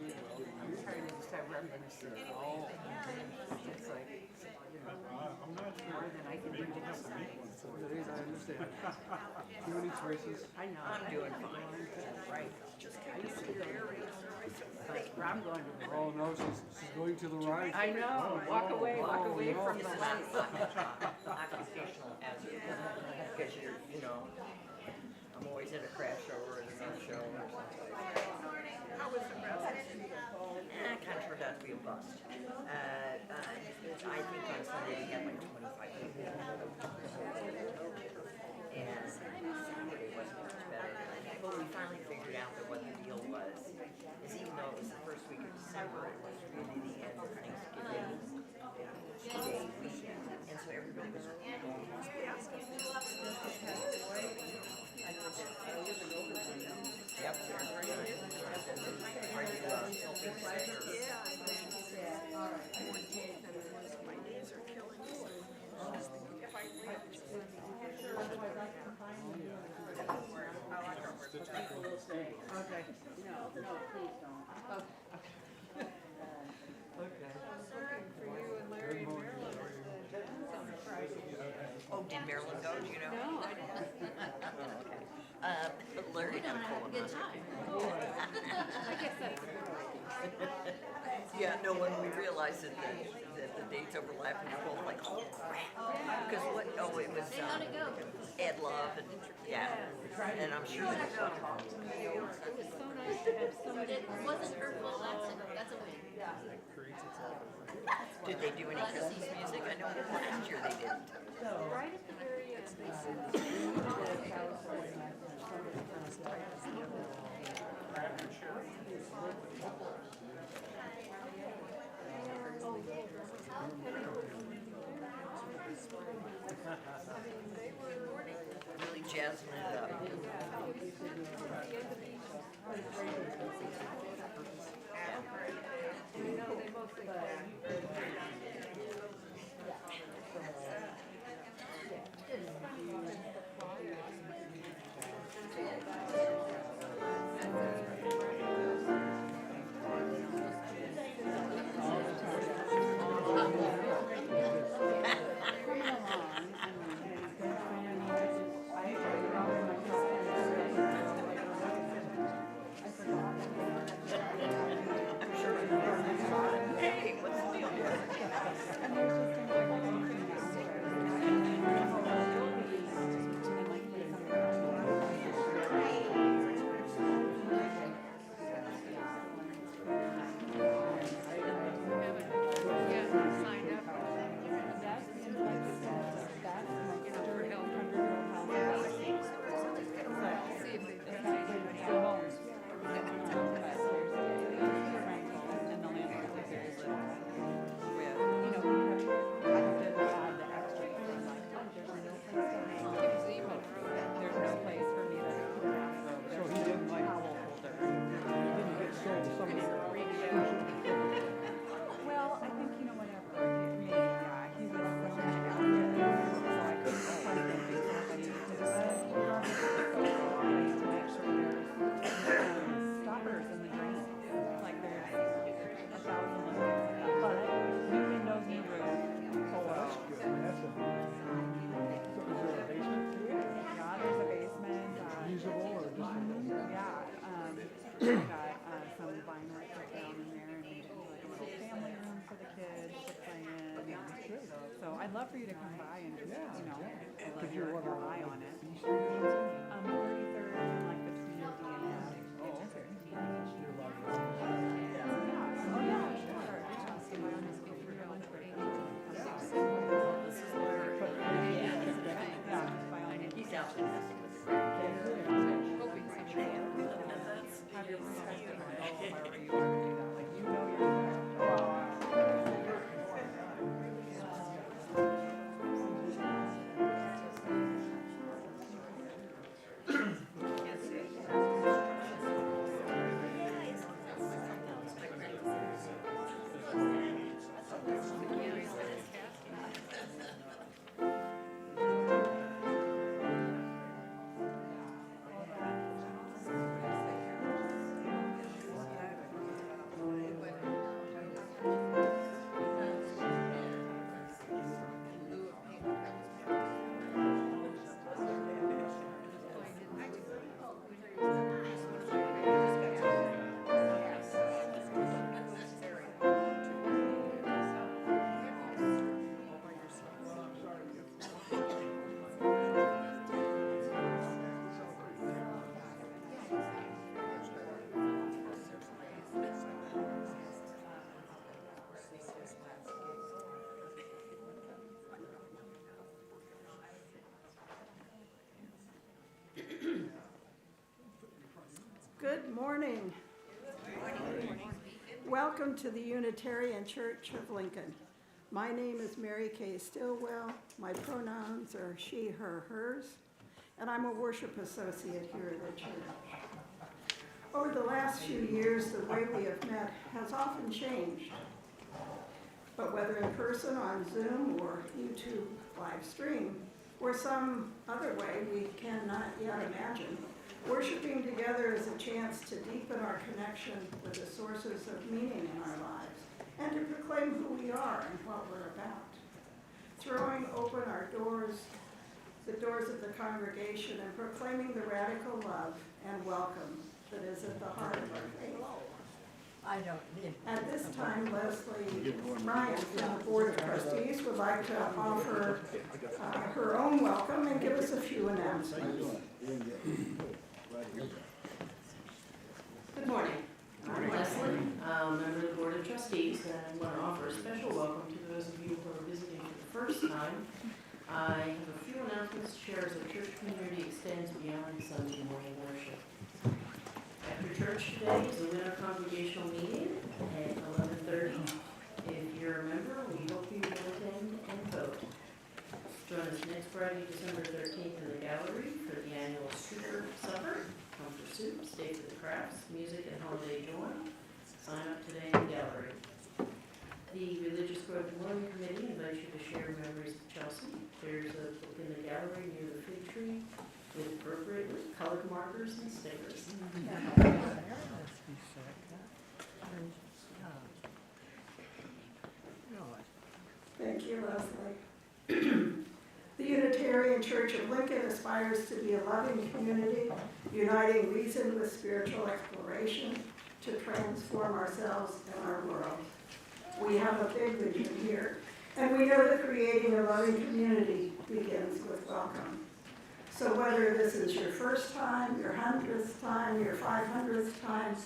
I'm trying to decide where I'm going to sit. It's like, I'm not sure. more than I can do to decide. It is, I understand. Too many choices. I know. I'm doing fine. Right. I used to do it. But I'm going to the Oh no, she's going to the right. I know. Walk away no. from the light. Occupational hazard. Because I'm always in a crash show or in a no-show or something. How was the rest? It kind of turned out to be a bust. I think on Sunday we had like 25 people. And Saturday wasn't much better. But we finally figured out that what the deal was is even though it was the first week of December, it was really the end of Thanksgiving Day weekend. And so everybody was going to Yep. Are you helping today or? My knees are killing me. If I okay. No, please don't. Okay. For you and Larry and Marilyn on Friday. Oh, did Marilyn go? Do you know? No, I didn't. Larry had a colonoscopy. I guess that's Yeah, no, when we realized that the dates overlapped, we were both like, oh crap. Because what, it was Ed Love and, yeah. And I'm sure that it was so nice to have somebody. It wasn't her fault. That's a win. did they do any Christmas music? I know last year they didn't. Right at the very end, they said, Really jazzing it up. Hey, what's the deal? signed up. For help. See if they find anybody else. So he didn't like, he didn't get sold to somebody. Well, I think, whatever. Maybe, he's a professional athlete, so I couldn't find anything somebody to do it. To make sure there's stoppers in the drain. Like there's 1,000 little things like that. But new windows, new roof. Oh, that's good. That's a, so is there a basement to it? Yeah, there's a basement. Usable or just? Yeah, we got some vinyl put down in there and made it into like a little family room for the kids to play in. So I'd love for you to come by and just, Could you keep order your eye on it. B Street or something? 33rd and like between D and F. Oh, okay. You're like, Yeah. Oh yeah, sure. Yeah. So my own is if you're going for 8 This is Larry. Yeah, by all means. He's out there messing with the grandkids. Hoping somebody else. Have your perspective on however you want to do that. Like you're morning. Welcome to the Unitarian Church of Lincoln. My name is Mary Kay Stillwell. My pronouns are she, her, hers, and I'm a worship associate here at the church. Over the last few years, the way we have met has often changed. But whether in person on Zoom or YouTube live stream, or some other way we cannot yet imagine, worshiping together is a chance to deepen our connection with the sources of meaning in our lives and to proclaim who we are and what we're about. Throwing open our doors, the doors of the congregation, and proclaiming the radical love and welcome that is at the heart of our faith. At this time, Leslie Ryan from the Board of Trustees would like to offer her own welcome and give us a few announcements. Good morning. I'm Leslie, member of the Board of Trustees, and I want to offer a special welcome to those of you who are visiting for the first time. I have a few announcements to share as the church community extends beyond Sunday morning worship. After church today is a winter congregational meeting at 11:30. If you're a member, we hope you will attend and vote. Join us next Friday, December 13th in the gallery for the annual Super Supper. Come for soup, stay for the crafts, music, and holiday joy. Sign up today in the gallery. The Religious Growth Morning Committee invites you to share memories of Chelsea. There's a book in the gallery near the fig tree with appropriately colored markers and stickers. Thank you, Leslie. The Unitarian Church of Lincoln aspires to be a loving community, uniting reason with spiritual exploration to transform ourselves and our world. We have a big vision here, and we know that creating a loving community begins with welcome. So whether this is your first time, your 100th time, your 500th time,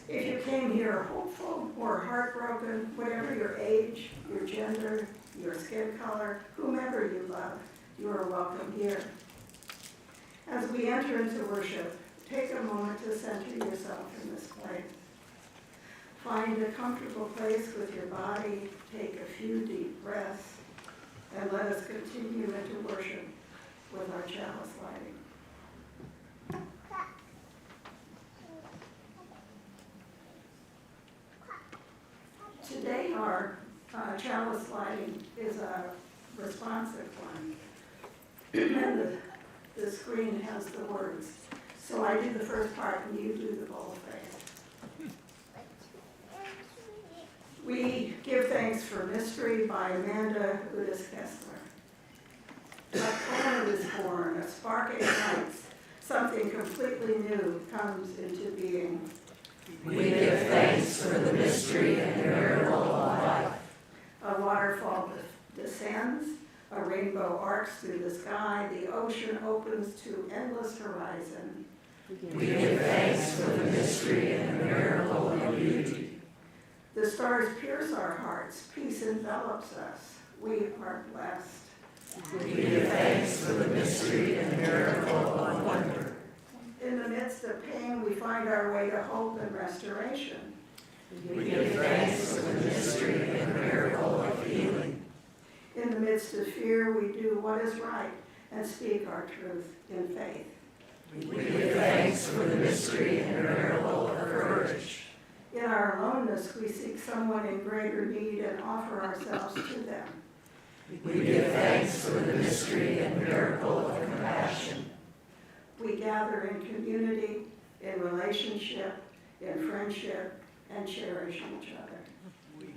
if you came here hopeful or heartbroken, whatever your age, your gender, your skin color, whomever you love, you are welcome here. As we enter into worship, take a moment to center yourself in this place. Find a comfortable place with your body, take a few deep breaths, and let us continue into worship with our chalice lighting. Today our chalice lighting is a responsive one. And the screen has the words. So I do the first part and you do the bowl face. We give thanks for Mystery by Amanda Udis Kessler. A poem is born, a spark ignites, something completely new comes into being. We give thanks for the mystery and miracle of life. A waterfall descends, a rainbow arcs through the sky, the ocean opens to endless horizon. We give thanks for the mystery and miracle of beauty. The stars pierce our hearts, peace envelops us. We are blessed. We give thanks for the mystery and miracle of wonder. In the midst of pain, we find our way to hope and restoration. We give thanks for the mystery and miracle of healing. In the midst of fear, we do what is right and speak our truth in faith. We give thanks for the mystery and miracle of courage. In our aloneness, we seek someone in greater need and offer ourselves to them. We give thanks for the mystery and miracle of compassion. We gather in community, in relationship, in friendship, and cherish each other.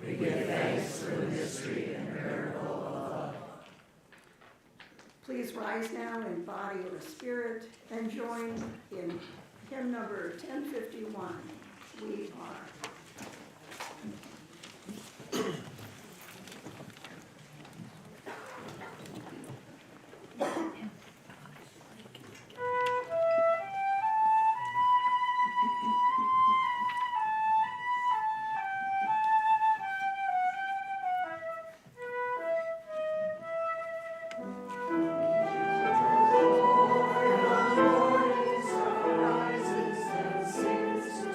We give thanks for the mystery and miracle of love. Please rise now in body or spirit and join in hymn number 1051, We Are. Rises and sings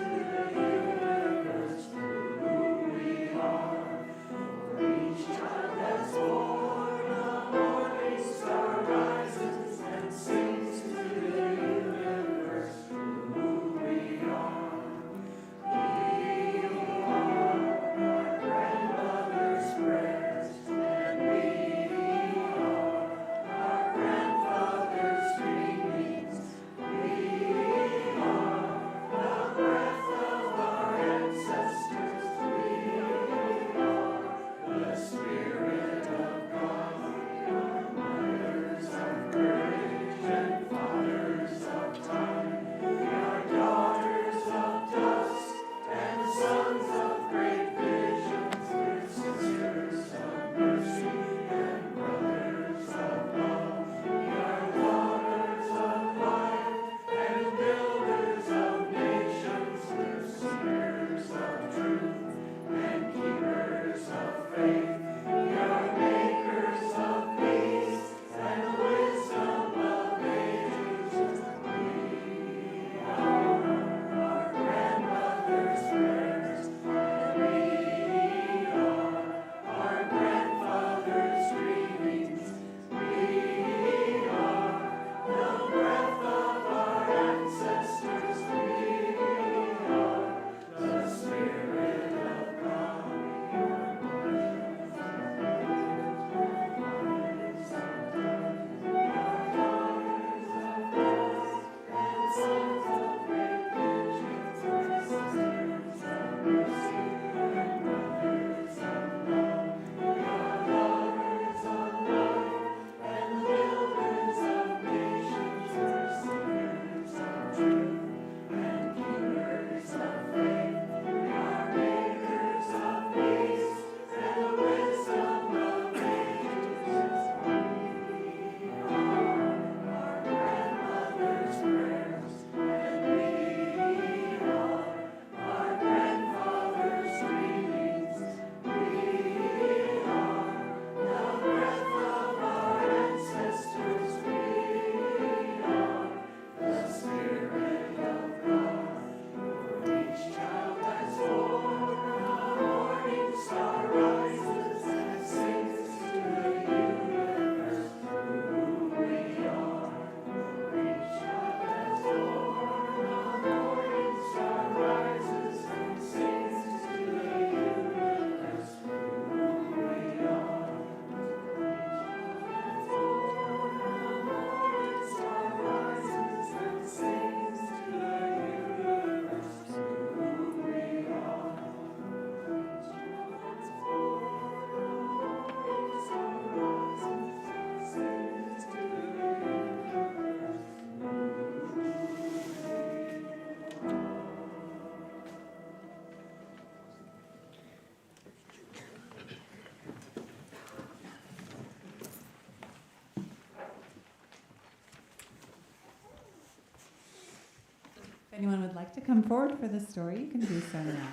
If anyone would like to come forward for this story, you can do so now.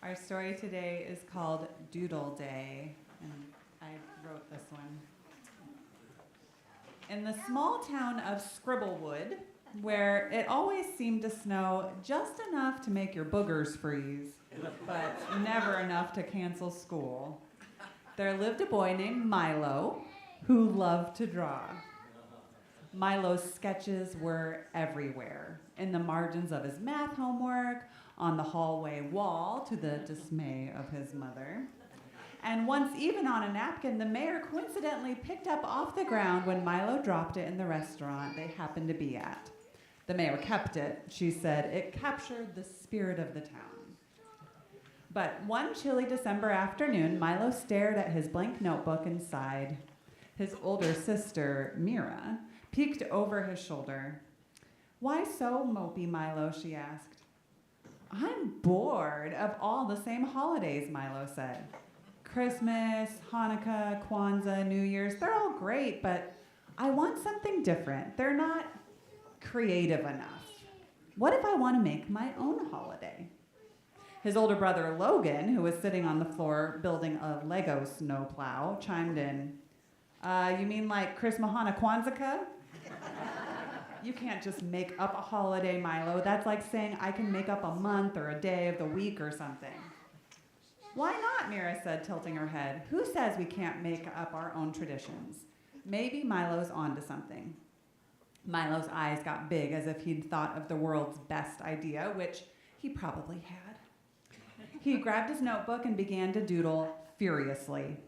Our story today is called Doodle Day, and I wrote this one. In the small town of Scribblewood, where it always seemed to snow just enough to make your boogers freeze, but never enough to cancel school, there lived a boy named Milo who loved to draw. Milo's sketches were everywhere, in the margins of his math homework, on the hallway wall, to the dismay of his mother. And once even on a napkin, the mayor coincidentally picked up off the ground when Milo dropped it in the restaurant they happened to be at. The mayor kept it. She said it captured the spirit of the town. But one chilly December afternoon, Milo stared at his blank notebook and sighed. His older sister, Mira, peeked over his shoulder. "Why so mopey, Milo?" she asked. "I'm bored of all the same holidays," Milo said. "Christmas, Hanukkah, Kwanzaa, New Year's, they're all great, but I want something different. They're not creative enough. What if I want to make my own holiday?" His older brother, Logan, who was sitting on the floor building a Lego snowplow, chimed in. You mean like Chris Mahana Kwanzaa? You can't just make up a holiday, Milo. That's like saying I can make up a month or a day of the week or something. "Why not?" Mira said, tilting her head. "Who says we can't make up our own traditions?" Maybe Milo's onto something. Milo's eyes got big as if he'd thought of the world's best idea, which he probably had. He grabbed his notebook and began to doodle furiously.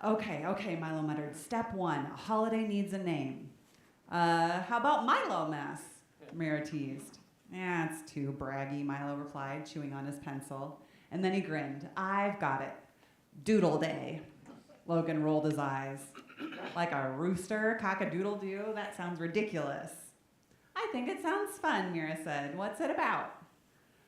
Okay, Milo muttered. "Step 1, a holiday needs a name." How about Milo Mess?" Mira teased. "It's too braggy," Milo replied, chewing on his pencil. And then he grinned. "I've got it. Doodle Day." Logan rolled his eyes. "Like a rooster, cock-a-doodle-doo? That sounds ridiculous." "I think it sounds fun," Mira said. "What's it about?"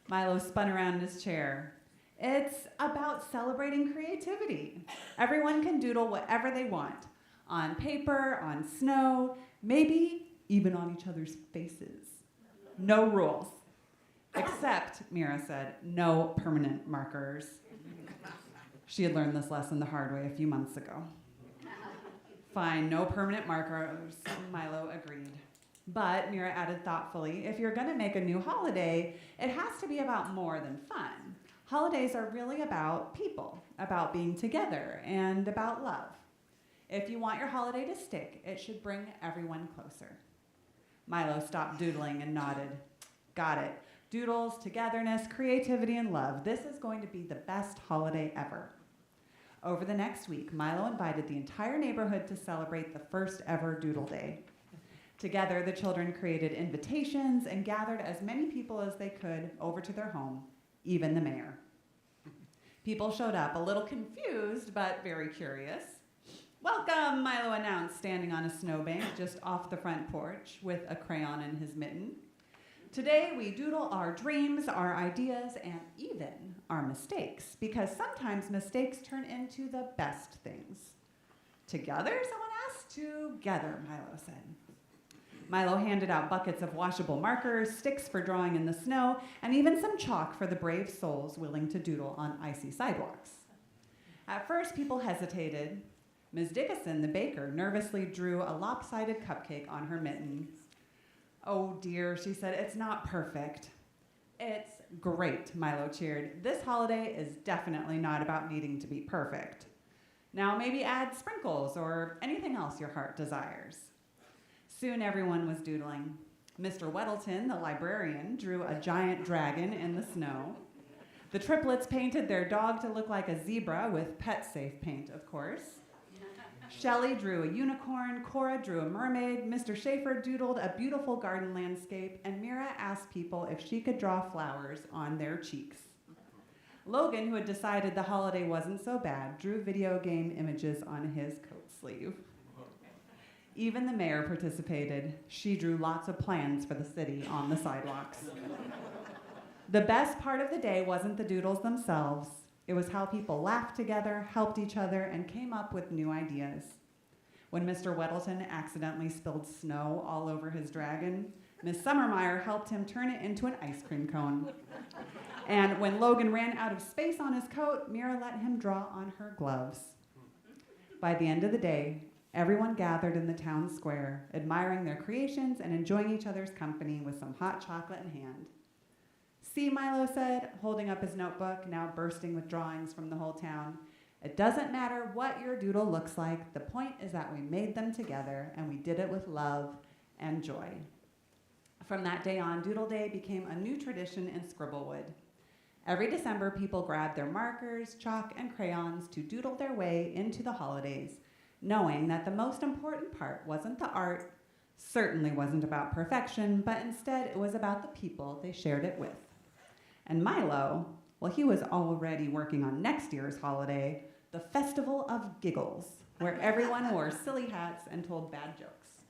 Milo spun around in his chair. "It's about celebrating creativity. Everyone can doodle whatever they want. On paper, on snow, maybe even on each other's faces. No rules. Except," Mira said, "no permanent markers." She had learned this lesson the hard way a few months ago. "Fine, no permanent markers," Milo agreed. But, Mira added thoughtfully, if you're going to make a new holiday, it has to be about more than fun. Holidays are really about people, about being together, and about love. If you want your holiday to stick, it should bring everyone closer. Milo stopped doodling and nodded. "Got it. Doodles, togetherness, creativity, and love. This is going to be the best holiday ever." Over the next week, Milo invited the entire neighborhood to celebrate the first ever Doodle Day. Together, the children created invitations and gathered as many people as they could over to their home, even the mayor. People showed up, a little confused, but very curious. "Welcome," Milo announced, standing on a snowbank just off the front porch with a crayon in his mitten. "Today we doodle our dreams, our ideas, and even our mistakes, because sometimes mistakes turn into the best things." "Together?" someone asked. "Together," Milo said. Milo handed out buckets of washable markers, sticks for drawing in the snow, and even some chalk for the brave souls willing to doodle on icy sidewalks. At first, people hesitated. Ms. Dickinson, the baker, nervously drew a lopsided cupcake on her mitten. "Oh dear," she said, "it's not perfect." "It's great," Milo cheered. "This holiday is definitely not about needing to be perfect. Now maybe add sprinkles or anything else your heart desires." Soon everyone was doodling. Mr. Weddleton, the librarian, drew a giant dragon in the snow. The triplets painted their dog to look like a zebra with pet-safe paint, of course. Shelley drew a unicorn, Cora drew a mermaid, Mr. Schaefer doodled a beautiful garden landscape, and Mira asked people if she could draw flowers on their cheeks. Logan, who had decided the holiday wasn't so bad, drew video game images on his coat sleeve. Even the mayor participated. She drew lots of plans for the city on the sidewalks. The best part of the day wasn't the doodles themselves. It was how people laughed together, helped each other, and came up with new ideas. When Mr. Weddleton accidentally spilled snow all over his dragon, Miss Summermeyer helped him turn it into an ice cream cone. And when Logan ran out of space on his coat, Mira let him draw on her gloves. By the end of the day, everyone gathered in the town square, admiring their creations and enjoying each other's company with some hot chocolate in hand. "See," Milo said, holding up his notebook, now bursting with drawings from the whole town. "It doesn't matter what your doodle looks like. The point is that we made them together, and we did it with love and joy." From that day on, Doodle Day became a new tradition in Scribblewood. Every December, people grabbed their markers, chalk, and crayons to doodle their way into the holidays, knowing that the most important part wasn't the art, certainly wasn't about perfection, but instead it was about the people they shared it with. And Milo, well, he was already working on next year's holiday, the Festival of Giggles, where everyone wore silly hats and told bad jokes.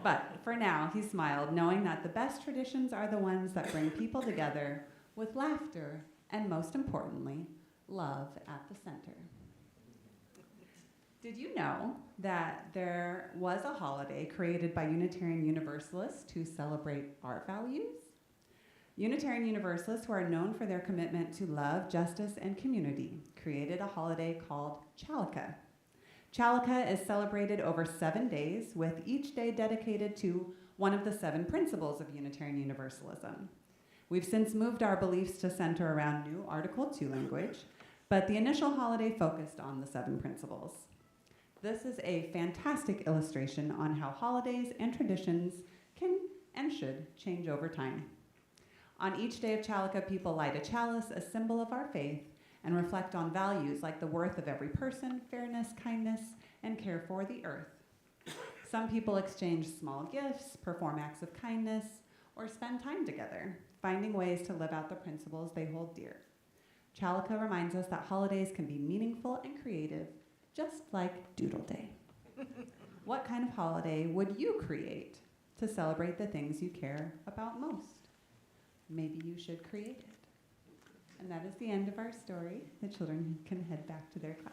But for now, he smiled, knowing that the best traditions are the ones that bring people together with laughter and, most importantly, love at the center. Did you know that there was a holiday created by Unitarian Universalists to celebrate our values? Unitarian Universalists, who are known for their commitment to love, justice, and community, created a holiday called Chalaka. Chalaka is celebrated over 7 days, with each day dedicated to one of the 7 principles of Unitarian Universalism. We've since moved our beliefs to center around new Article 2 language, but the initial holiday focused on the 7 principles. This is a fantastic illustration on how holidays and traditions can and should change over time. On each day of Chalaka, people light a chalice, a symbol of our faith, and reflect on values like the worth of every person, fairness, kindness, and care for the earth. Some people exchange small gifts, perform acts of kindness, or spend time together, finding ways to live out the principles they hold dear. Chalaka reminds us that holidays can be meaningful and creative, just like Doodle Day. What kind of holiday would you create to celebrate the things you care about most? Maybe you should create it. And that is the end of our story. The children can head back to their class.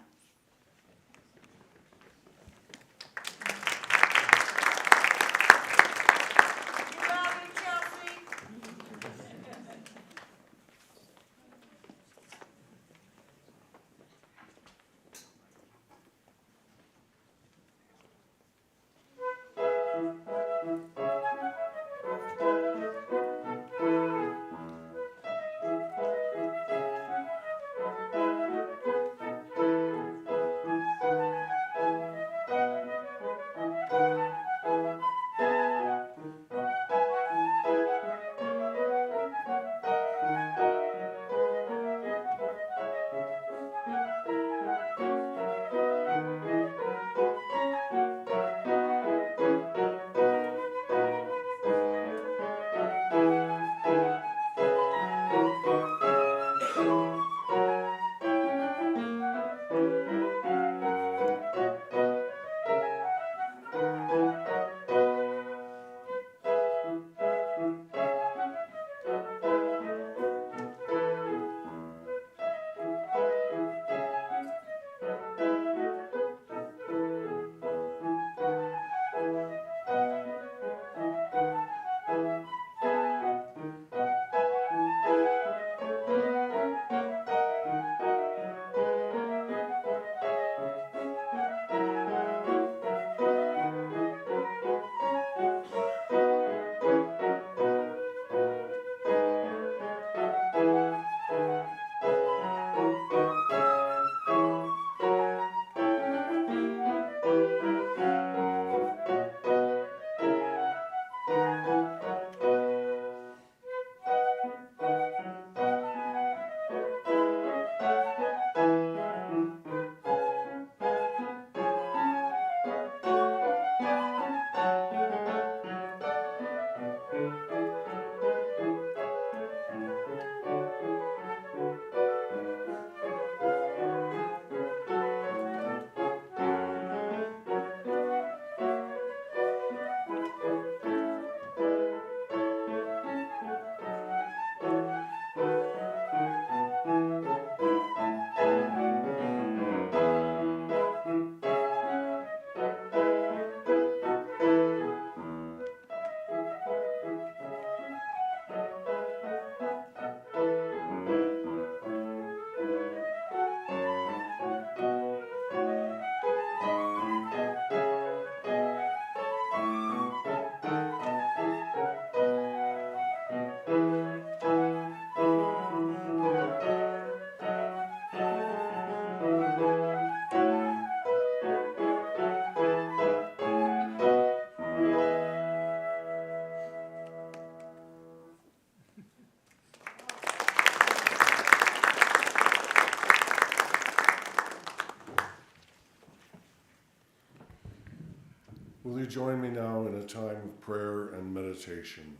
join me now in a time of prayer and meditation?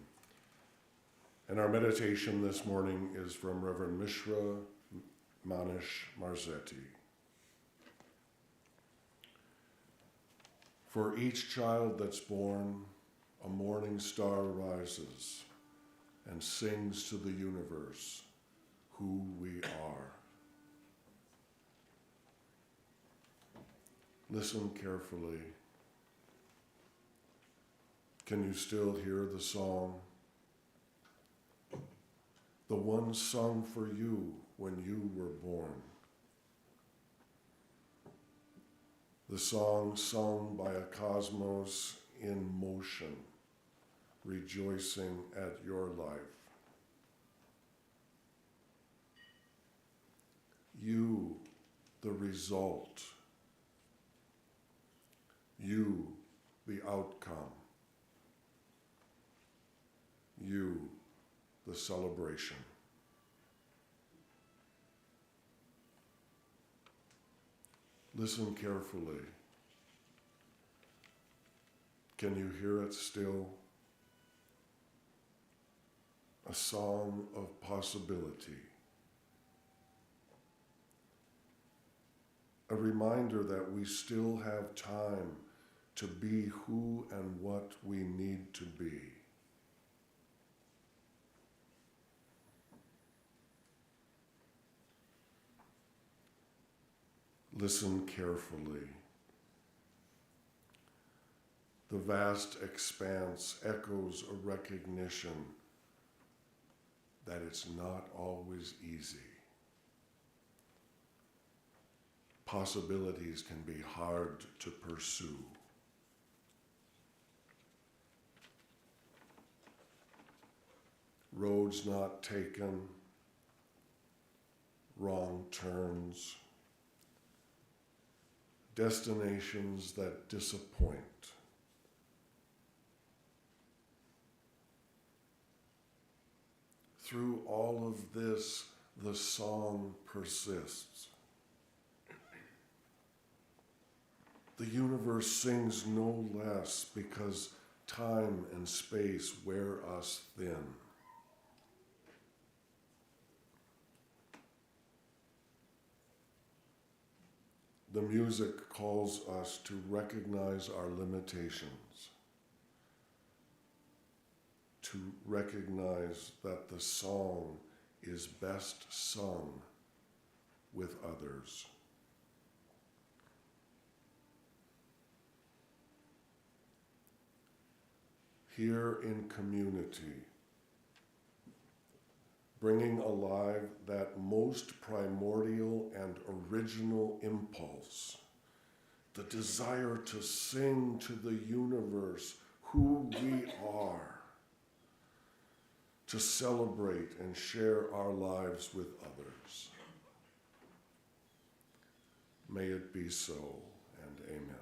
And our meditation this morning is from Reverend Mishra Manish Marzetti. For each child that's born, a morning star rises and sings to the universe who we are. Listen carefully. Can you still hear the song? The one sung for you when you were born. The song sung by a cosmos in motion, rejoicing at your life. You, the result. You, the outcome. You, the celebration. Listen carefully. Can you hear it still? A song of possibility. A reminder that we still have time to be who and what we need to be. Listen carefully. The vast expanse echoes a recognition that it's not always easy. Possibilities can be hard to pursue. Roads not taken, wrong turns, destinations that disappoint. Through all of this, the song persists. The universe sings no less because time and space wear us thin. The music calls us to recognize our limitations, to recognize that the song is best sung with others. Here in community, bringing alive that most primordial and original impulse, the desire to sing to the universe who we are, to celebrate and share our lives with others. May it be so, and amen.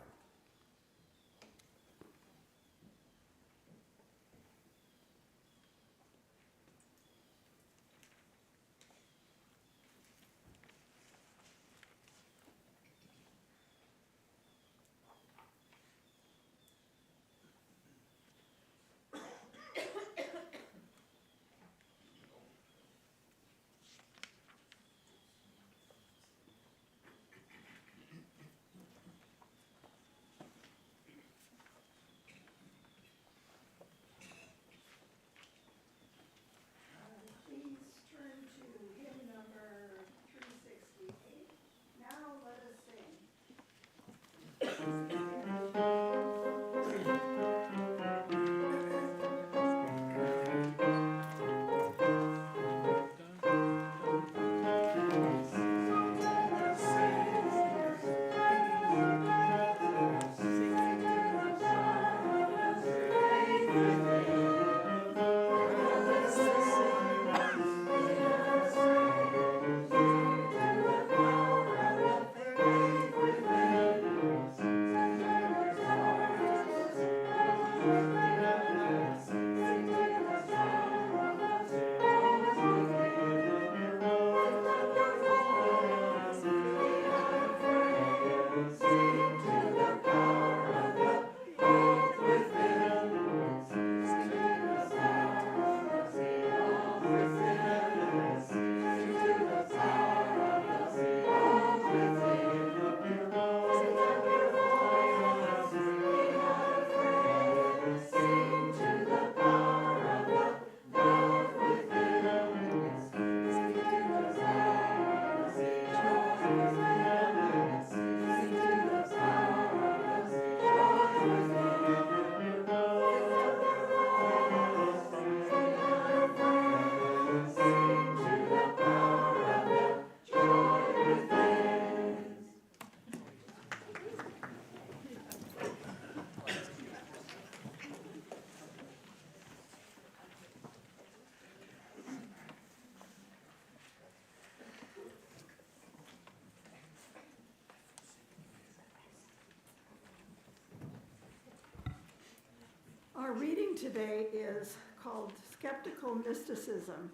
Our reading today is called Skeptical Mysticism.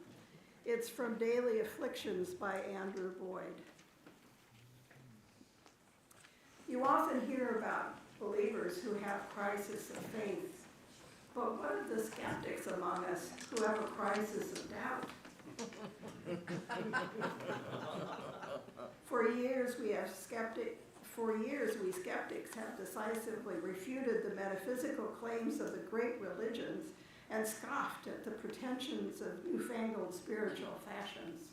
It's from Daily Afflictions by Andrew Boyd. You often hear about believers who have crisis of faith, but what of the skeptics among us who have a crisis of doubt? For years, we skeptics have decisively refuted the metaphysical claims of the great religions and scoffed at the pretensions of newfangled spiritual fashions.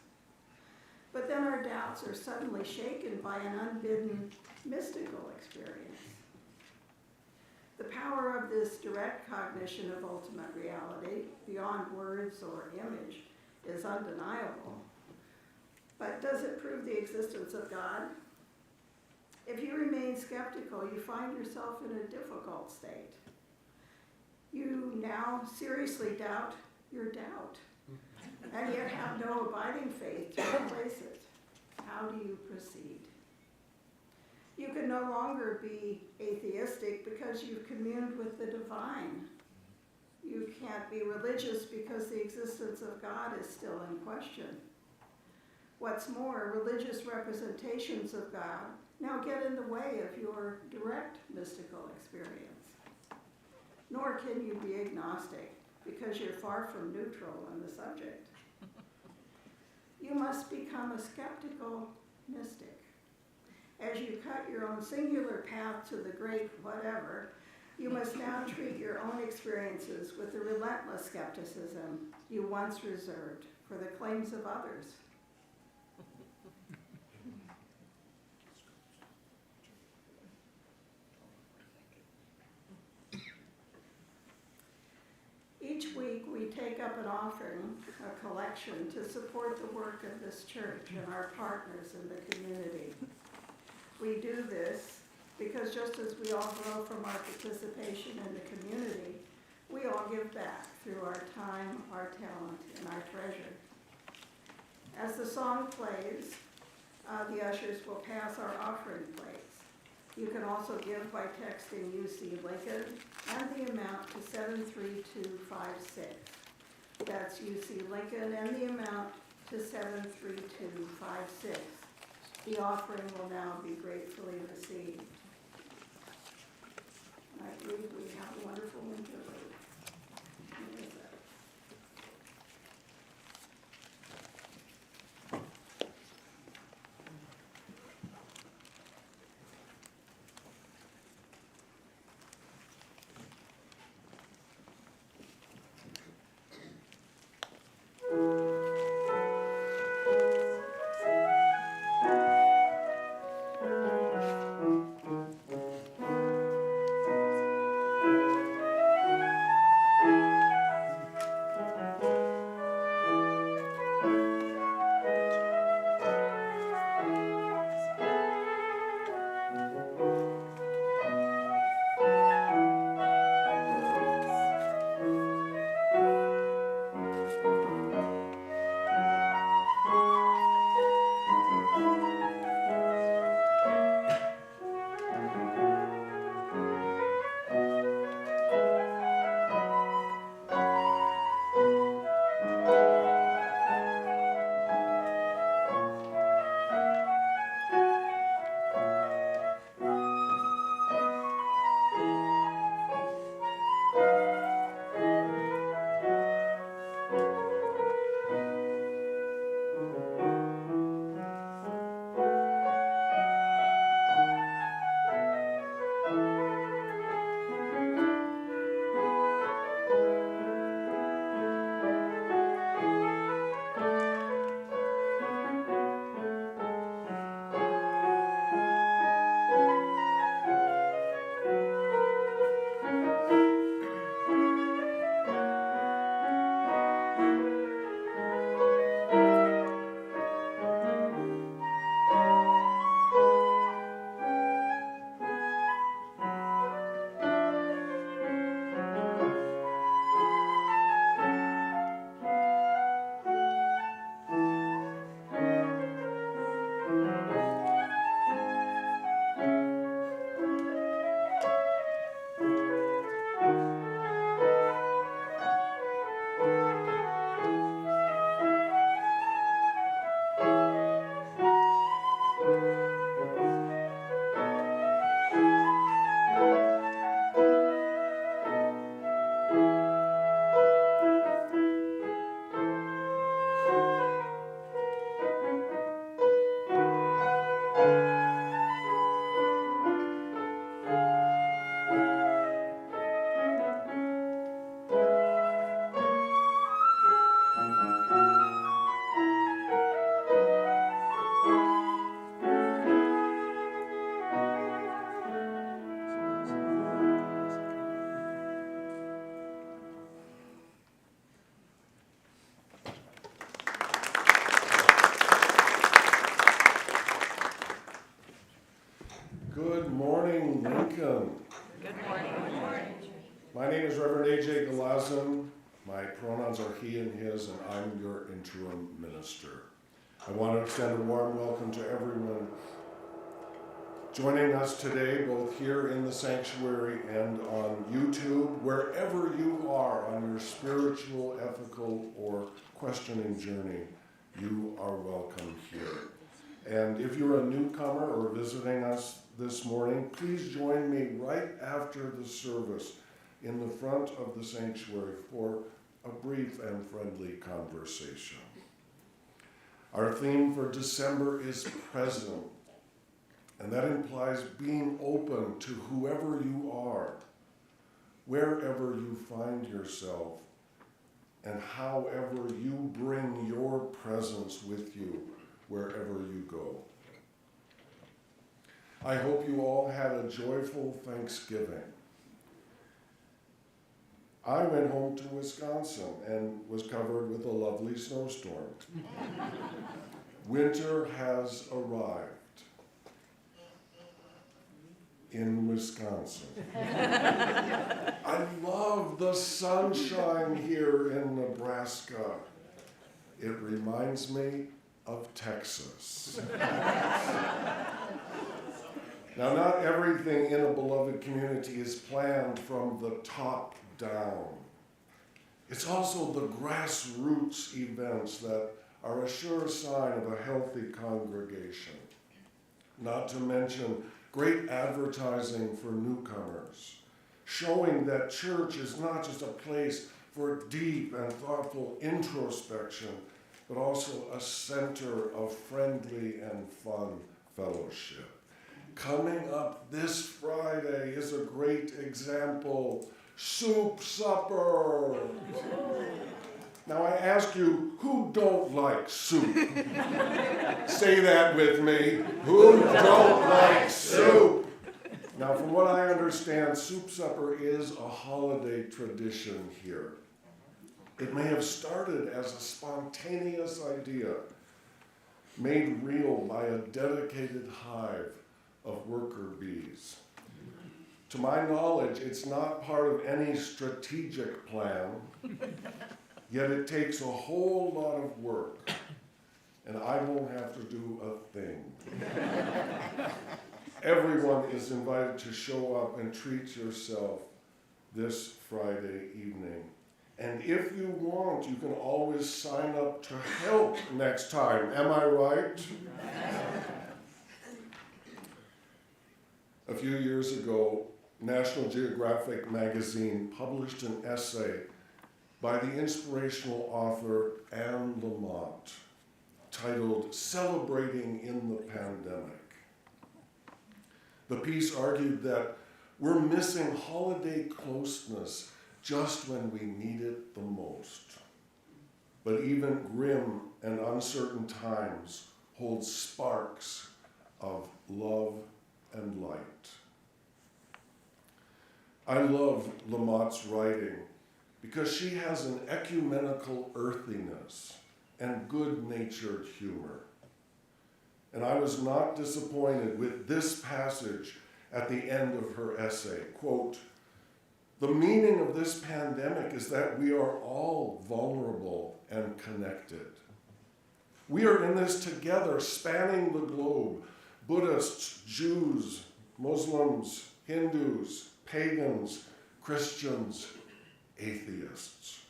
But then our doubts are suddenly shaken by an unbidden mystical experience. The power of this direct cognition of ultimate reality, beyond words or image, is undeniable. But does it prove the existence of God? If you remain skeptical, you find yourself in a difficult state. You now seriously doubt your doubt, and yet have no abiding faith to replace it. How do you proceed? You can no longer be atheistic because you've communed with the divine. You can't be religious because the existence of God is still in question. What's more, religious representations of God now get in the way of your direct mystical experience. Nor can you be agnostic because you're far from neutral on the subject. You must become a skeptical mystic. As you cut your own singular path to the great whatever, you must now treat your own experiences with the relentless skepticism you once reserved for the claims of others. Each week we take up an offering, a collection, to support the work of this church and our partners in the community. We do this because just as we all grow from our participation in the community, we all give back through our time, our talent, and our treasure. As the song plays, the ushers will pass our offering plates. You can also give by texting UC Lincoln and the amount to 73256. That's UC Lincoln and the amount to 73256. The offering will now be gratefully received. I believe we have a wonderful interlude. What is that? Lincoln. Good morning. My name is Reverend A.J. Galazin. My pronouns are he and his, and I'm your interim minister. I want to extend a warm welcome to everyone joining us today, both here in the sanctuary and on YouTube. Wherever you are on your spiritual, ethical, or questioning journey, you are welcome here. And if you're a newcomer or visiting us this morning, please join me right after the service in the front of the sanctuary for a brief and friendly conversation. Our theme for December is present, and that implies being open to whoever you are, wherever you find yourself, and however you bring your presence with you wherever you go. I hope you all had a joyful Thanksgiving. I went home to Wisconsin and was covered with a lovely snowstorm. Winter has arrived in Wisconsin. I love the sunshine here in Nebraska. It reminds me of Texas. Now, not everything in a beloved community is planned from the top down. It's also the grassroots events that are a sure sign of a healthy congregation. Not to mention great advertising for newcomers, showing that church is not just a place for deep and thoughtful introspection, but also a center of friendly and fun fellowship. Coming up this Friday is a great example. Soup supper. Now I ask you, who don't like soup? Say that with me. Who don't like soup? Now, from what I understand, soup supper is a holiday tradition here. It may have started as a spontaneous idea, made real by a dedicated hive of worker bees. To my knowledge, it's not part of any strategic plan, yet it takes a whole lot of work, and I won't have to do a thing. Everyone is invited to show up and treat yourself this Friday evening. And if you want, you can always sign up to help next time. Am I right? A few years ago, National Geographic magazine published an essay by the inspirational author Anne Lamott titled "Celebrating in the Pandemic." The piece argued that we're missing holiday closeness just when we need it the most. But even grim and uncertain times hold sparks of love and light. I love Lamott's writing because she has an ecumenical earthiness and good-natured humor. And I was not disappointed with this passage at the end of her essay. Quote, "The meaning of this pandemic is that we are all vulnerable and connected. We are in this together, spanning the globe, Buddhists, Jews, Muslims, Hindus, pagans, Christians, atheists.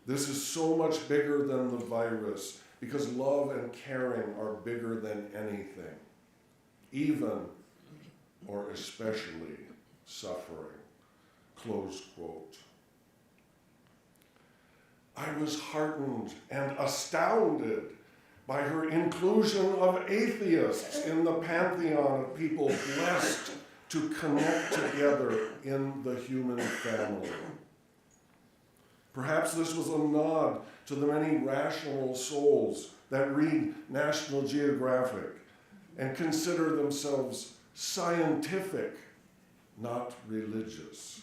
This is so much bigger than the virus because love and caring are bigger than anything, even or especially suffering." Close quote. I was heartened and astounded by her inclusion of atheists in the pantheon of people blessed to connect together in the human family. Perhaps this was a nod to the many rational souls that read National Geographic and consider themselves scientific, not religious.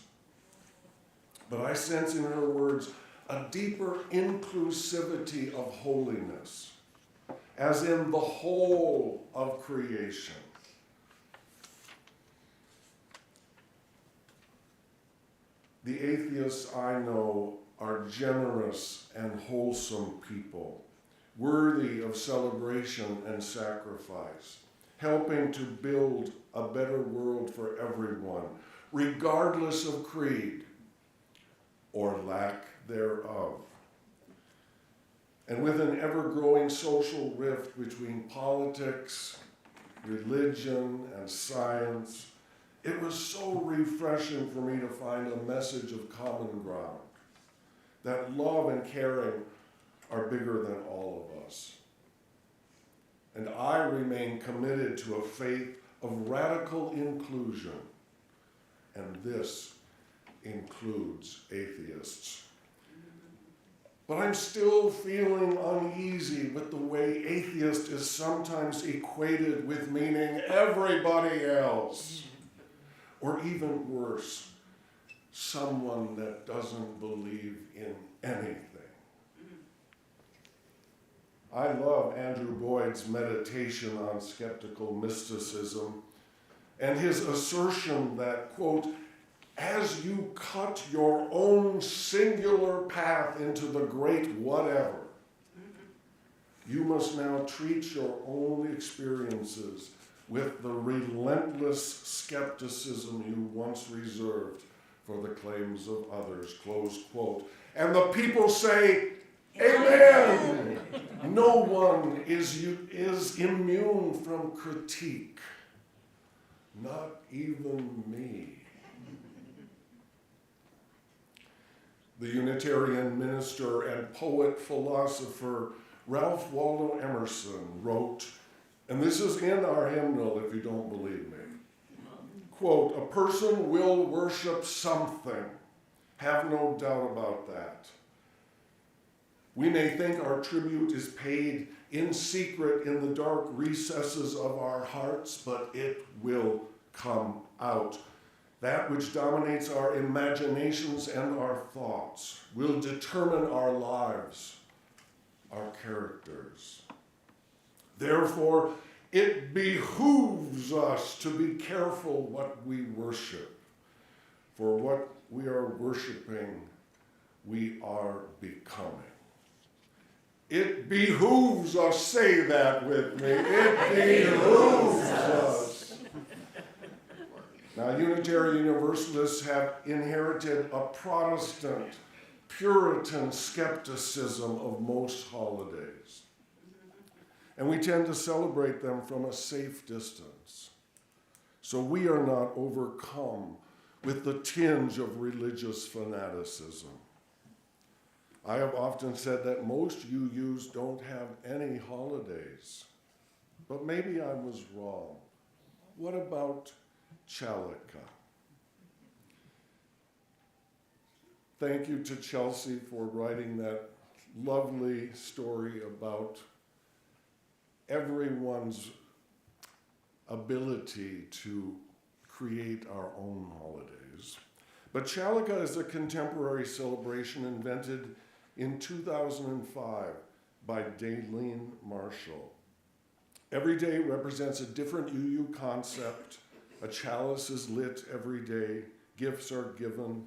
But I sense in her words a deeper inclusivity of holiness, as in the whole of creation. The atheists I know are generous and wholesome people, worthy of celebration and sacrifice, helping to build a better world for everyone, regardless of creed or lack thereof. And with an ever-growing social rift between politics, religion, and science, it was so refreshing for me to find a message of common ground, that love and caring are bigger than all of us. And I remain committed to a faith of radical inclusion, and this includes atheists. But I'm still feeling uneasy with the way atheist is sometimes equated with meaning everybody else. Or even worse, someone that doesn't believe in anything. I love Andrew Boyd's meditation on skeptical mysticism and his assertion that, quote, as you cut your own singular path into the great whatever, you must now treat your own experiences with the relentless skepticism you once reserved for the claims of others, close quote. And the people say, amen. No one is immune from critique, not even me. The Unitarian minister and poet-philosopher Ralph Waldo Emerson wrote, and this is in our hymnal if you don't believe me, quote, a person will worship something, have no doubt about that. We may think our tribute is paid in secret in the dark recesses of our hearts, but it will come out. That which dominates our imaginations and our thoughts will determine our lives, our characters. Therefore, it behooves us to be careful what we worship. For what we are worshiping, we are becoming. It behooves us, say that with me, it behooves us. Now, Unitarian Universalists have inherited a Protestant, Puritan skepticism of most holidays. And we tend to celebrate them from a safe distance. So we are not overcome with the tinge of religious fanaticism. I have often said that most UUs don't have any holidays. But maybe I was wrong. What about Chalika? Thank you to Chelsea for writing that lovely story about everyone's ability to create our own holidays. But Chalika is a contemporary celebration invented in 2005 by Daylene Marshall. Every day represents a different UU concept. A chalice is lit every day. Gifts are given.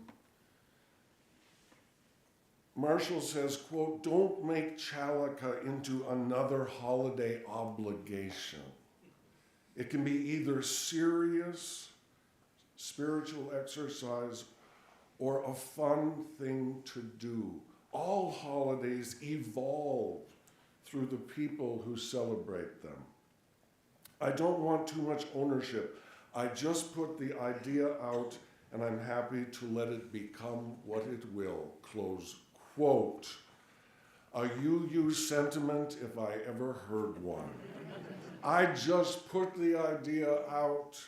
Marshall says, quote, don't make Chalika into another holiday obligation. It can be either serious spiritual exercise or a fun thing to do. All holidays evolve through the people who celebrate them. I don't want too much ownership. I just put the idea out and I'm happy to let it become what it will, close quote. A UU sentiment if I ever heard one. I just put the idea out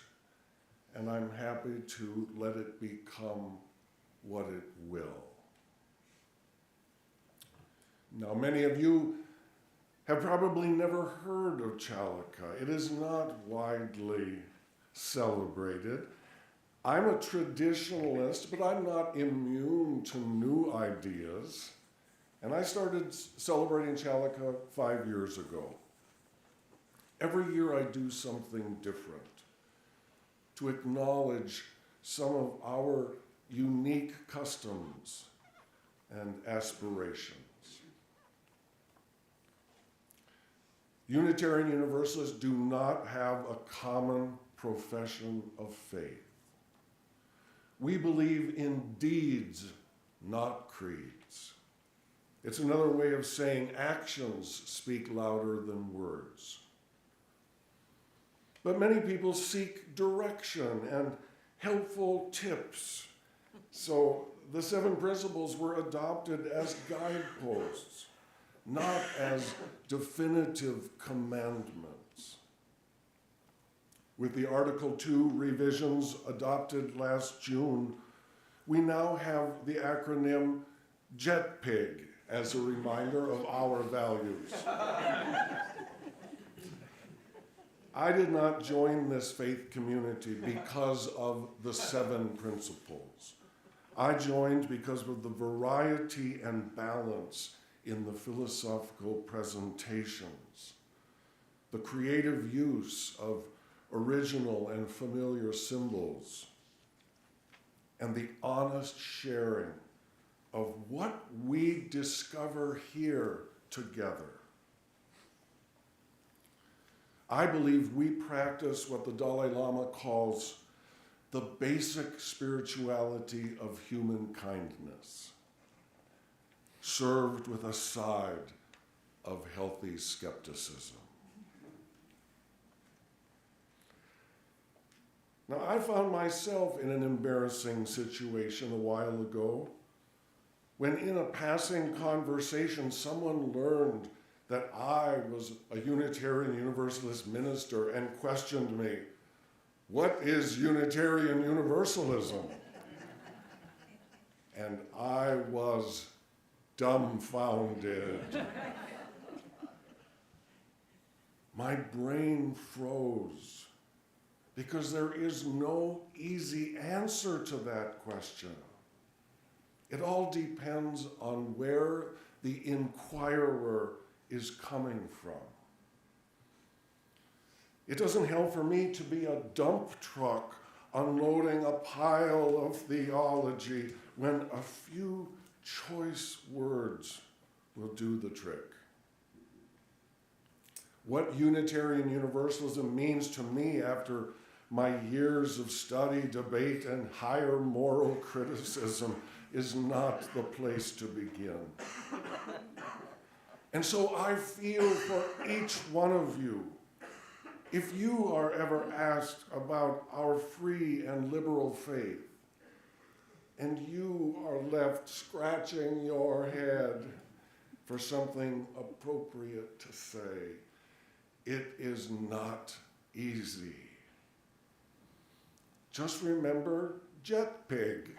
and I'm happy to let it become what it will. Now, many of you have probably never heard of Chalika. It is not widely celebrated. I'm a traditionalist, but I'm not immune to new ideas. And I started celebrating Chalika 5 years ago. Every year I do something different to acknowledge some of our unique customs and aspirations. Unitarian Universalists do not have a common profession of faith. We believe in deeds, not creeds. It's another way of saying actions speak louder than words. But many people seek direction and helpful tips. So the 7 principles were adopted as guideposts, not as definitive commandments. With the Article 2 revisions adopted last June, we now have the acronym JETPIG as a reminder of our values. I did not join this faith community because of the 7 principles. I joined because of the variety and balance in the philosophical presentations, the creative use of original and familiar symbols, and the honest sharing of what we discover here together. I believe we practice what the Dalai Lama calls the basic spirituality of human kindness, served with a side of healthy skepticism. Now, I found myself in an embarrassing situation a while ago when, in a passing conversation, someone learned that I was a Unitarian Universalist minister and questioned me, "What is Unitarian Universalism?" And I was dumbfounded. My brain froze because there is no easy answer to that question. It all depends on where the inquirer is coming from. It doesn't help for me to be a dump truck unloading a pile of theology when a few choice words will do the trick. What Unitarian Universalism means to me after my years of study, debate, and higher moral criticism is not the place to begin. And so I feel for each one of you. If you are ever asked about our free and liberal faith, and you are left scratching your head for something appropriate to say, it is not easy. Just remember JETPIG.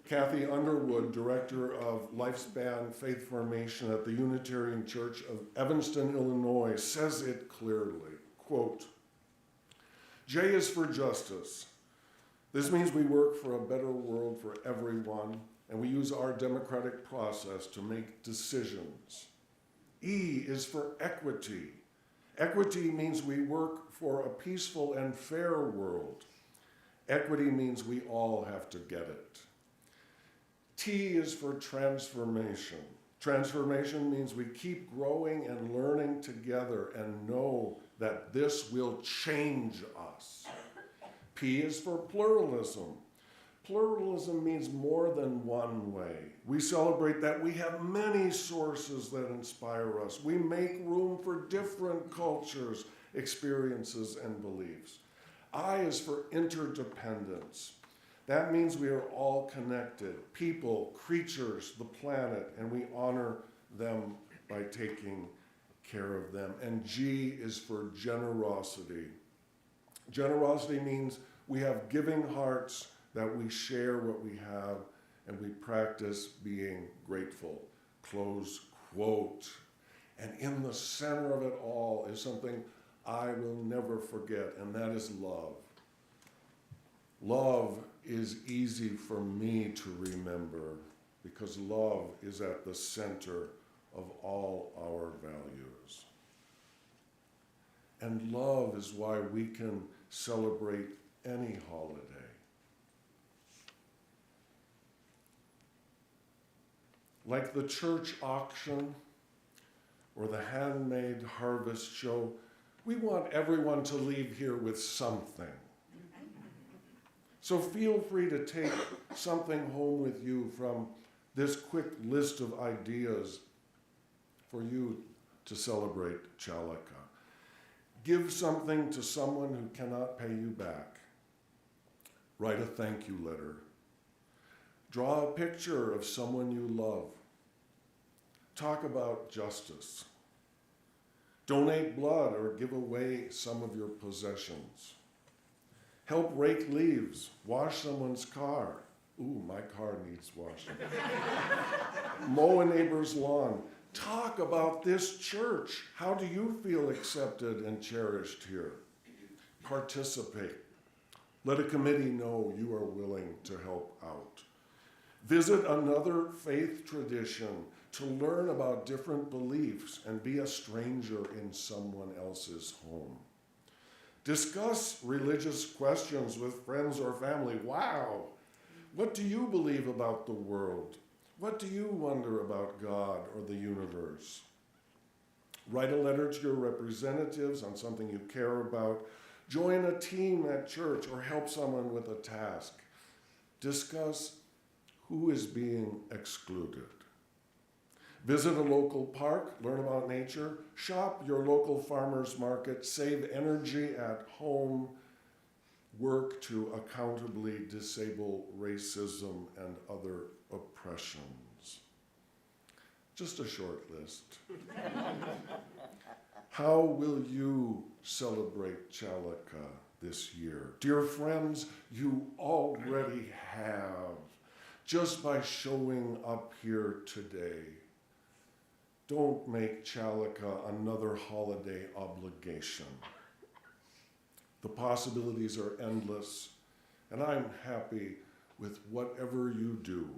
Kathy Underwood, Director of Lifespan Faith Formation at the Unitarian Church of Evanston, Illinois, says it clearly, quote, "J is for justice. This means we work for a better world for everyone, and we use our democratic process to make decisions. E is for equity. Equity means we work for a peaceful and fair world. Equity means we all have to get it. T is for transformation. Transformation means we keep growing and learning together and know that this will change us. P is for pluralism. Pluralism means more than one way. We celebrate that we have many sources that inspire us. We make room for different cultures, experiences, and beliefs. I is for interdependence. That means we are all connected, people, creatures, the planet, and we honor them by taking care of them. And G is for generosity. Generosity means we have giving hearts that we share what we have and we practice being grateful. Close quote. And in the center of it all is something I will never forget, and that is love. Love is easy for me to remember because love is at the center of all our values. And love is why we can celebrate any holiday. Like the church auction or the handmade harvest show, we want everyone to leave here with something. So feel free to take something home with you from this quick list of ideas for you to celebrate Chalaka. Give something to someone who cannot pay you back. Write a thank you letter. Draw a picture of someone you love. Talk about justice. Donate blood or give away some of your possessions. Help rake leaves. Wash someone's car. Ooh, my car needs washing. Mow a neighbor's lawn. Talk about this church. How do you feel accepted and cherished here? Participate. Let a committee know you are willing to help out. Visit another faith tradition to learn about different beliefs and be a stranger in someone else's home. Discuss religious questions with friends or family. Wow, what do you believe about the world? What do you wonder about God or the universe? Write a letter to your representatives on something you care about. Join a team at church or help someone with a task. Discuss who is being excluded. Visit a local park, learn about nature, shop your local farmer's market, save energy at home, work to accountably disable racism and other oppressions. Just a short list. How will you celebrate Chalaka this year? Dear friends, you already have, just by showing up here today. Don't make Chalaka another holiday obligation. The possibilities are endless, and I'm happy with whatever you do,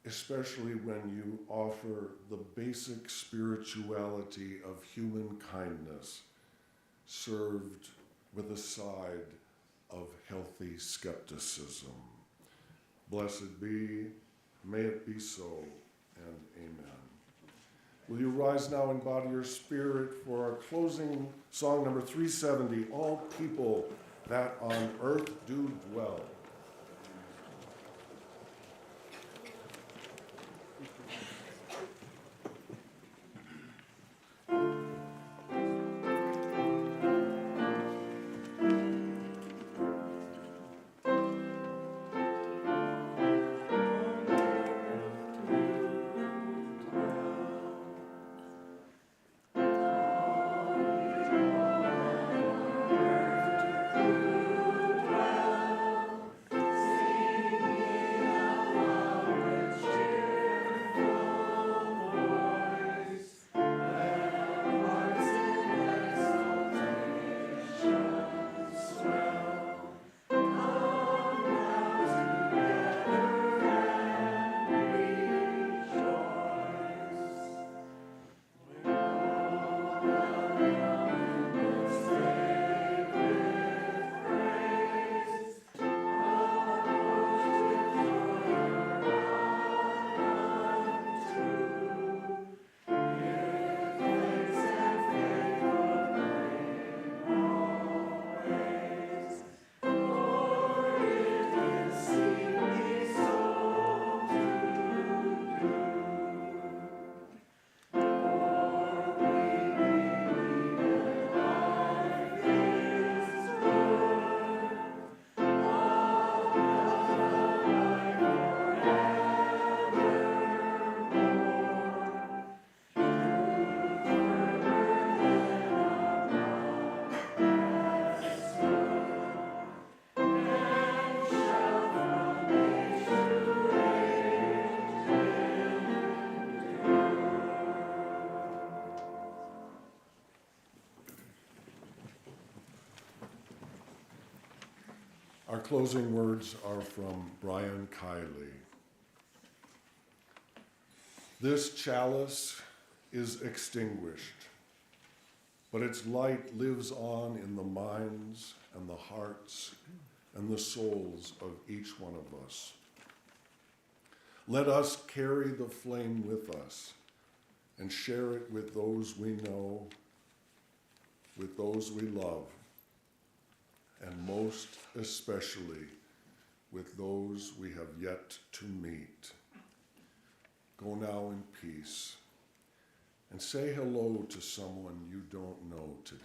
especially when you offer the basic spirituality of human kindness, served with a side of healthy skepticism. Blessed be, may it be so, and amen. Will you rise now and bow to your spirit for our closing song number 370, All People That on Earth Do Dwell. Our closing words are from Brian Kiley. This chalice is extinguished, but its light lives on in the minds and the hearts and the souls of each one of us. Let us carry the flame with us and share it with those we know, with those we love, and most especially with those we have yet to meet. Go now in peace and say hello to someone you don't know today.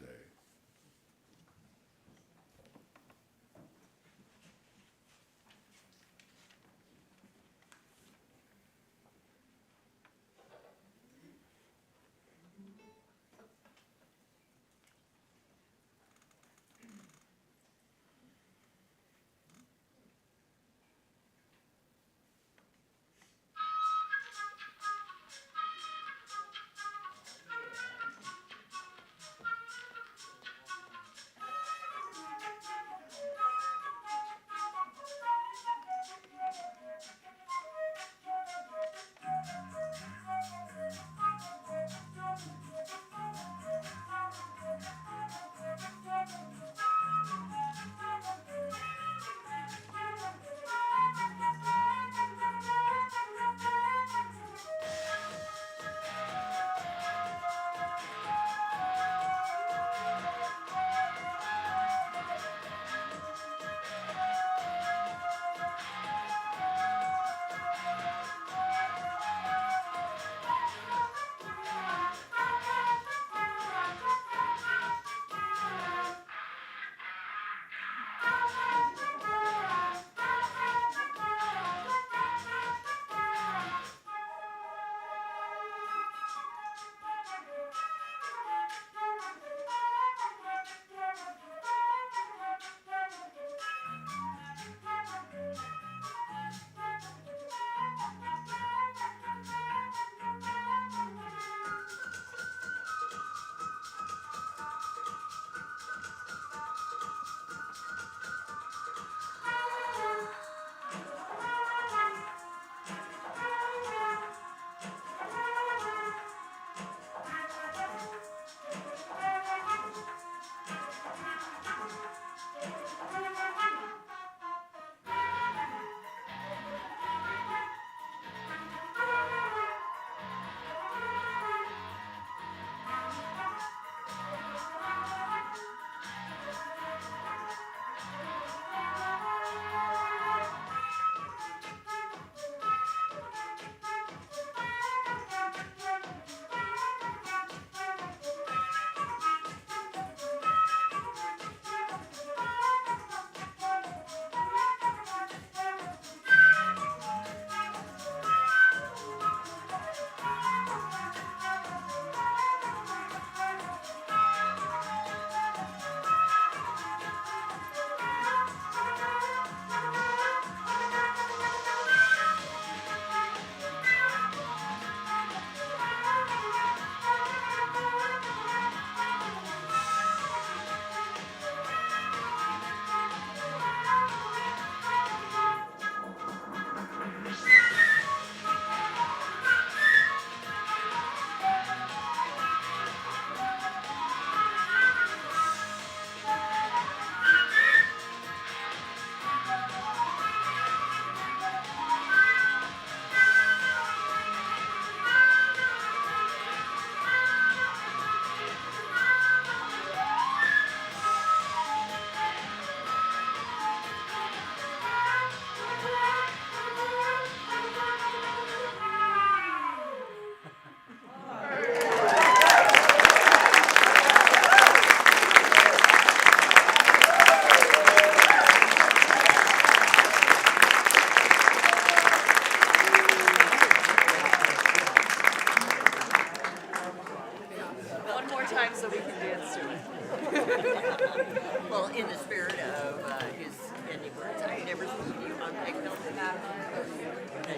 Well, in the spirit of his many words, I never seen you on Pegmill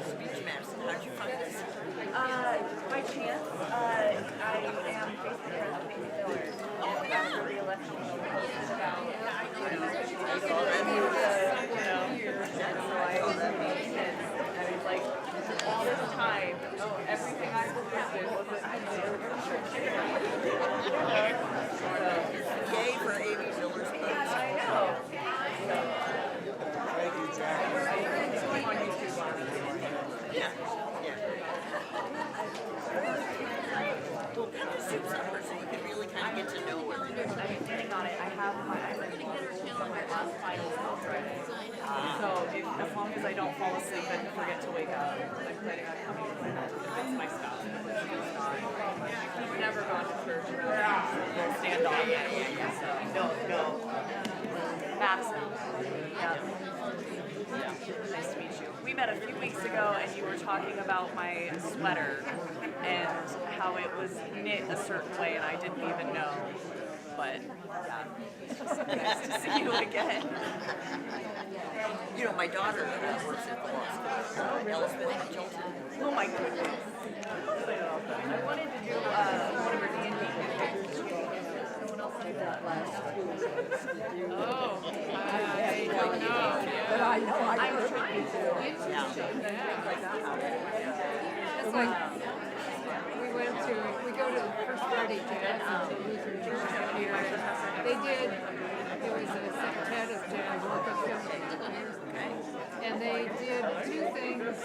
Speech Madison. How'd you find this? By chance, I am basically a Peggy Miller. Oh, yeah. The re-election is about, I saw that. and so I was like, all this time, everything I resisted wasn't Yay for Amy Miller's place. I know. So, I'm on YouTube. Yeah, yeah. Well, kind of soup supper, so you can really kind of get to know what I got it. I have my last final on Friday. So as long as I don't fall asleep and forget to wake up, I'm planning on coming to fix my stuff. We've never gone to church. We'll stand on it. So no. Madison. Yeah. Nice to meet you. We met a few weeks ago and you were talking about my sweater and how it was knit a certain way and I didn't even know. But yeah, it's just nice to see you again. You know, my daughter works at the hospital, Elizabeth Chilton. Oh my goodness. I wanted to do one of her D&D pictures. Someone else did that last week. Oh, I don't know. But I know I was trying to. It's like we go to First Friday Jazz at the Lutheran Church up here. They did, there was a sextet of jazz orchestra. And they did two things